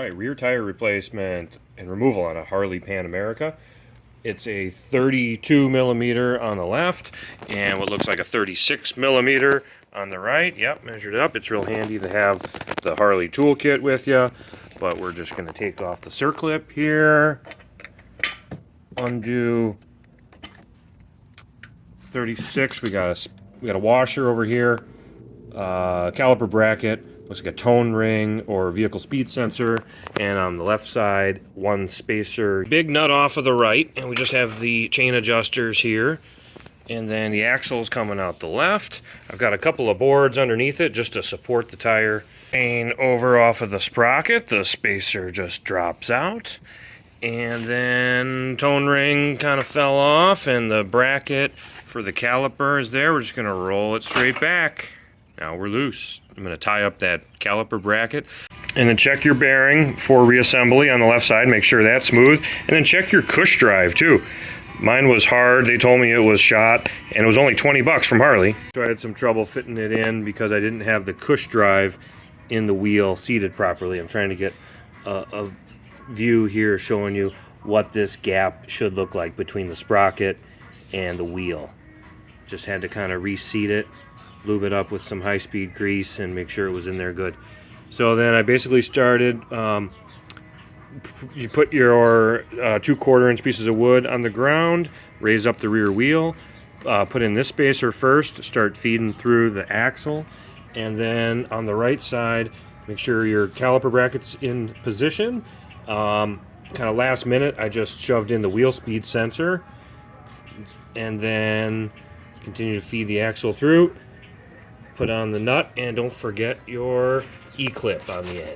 Alright, rear tire replacement and removal on a Harley Pan America. It's a 32 millimeter on the left and what looks like a 36 millimeter on the right. Yep, measured up. It's real handy to have the Harley toolkit with you, but we're just going to take off the circlip here, undo 36. We got a washer over here, caliper bracket. Looks like a tone ring or vehicle speed sensor, and on the left side, one spacer. Big nut off of the right, and we just have the chain adjusters here. And then the axle's coming out the left. I've got a couple of boards underneath it just to support the tire. Chain over off of the sprocket, the spacer just drops out. And then tone ring kind of fell off, and the bracket for the caliper is there. We're just gonna roll it straight back. Now we're loose. I'm going to tie up that caliper bracket. And then check your bearing for reassembly on the left side. Make sure that's smooth. And then check your cush drive too. Mine was hard. They told me it was shot. And it was only 20 bucks from Harley. So I had some trouble fitting it in because I didn't have the cush drive in the wheel seated properly. I'm trying to get a view here showing you what this gap should look like between the sprocket and the wheel. Just had to kind of reseat it, lube it up with some high-speed grease and make sure it was in there good. So then I basically started, you put your 2 1/4-inch pieces of wood on the ground, raise up the rear wheel, put in this spacer first, start feeding through the axle, and then on the right side, make sure your caliper bracket's in position. Kind of last minute, I just shoved in the wheel speed sensor, and then continue to feed the axle through. Put on the nut, and don't forget your E-clip on the end.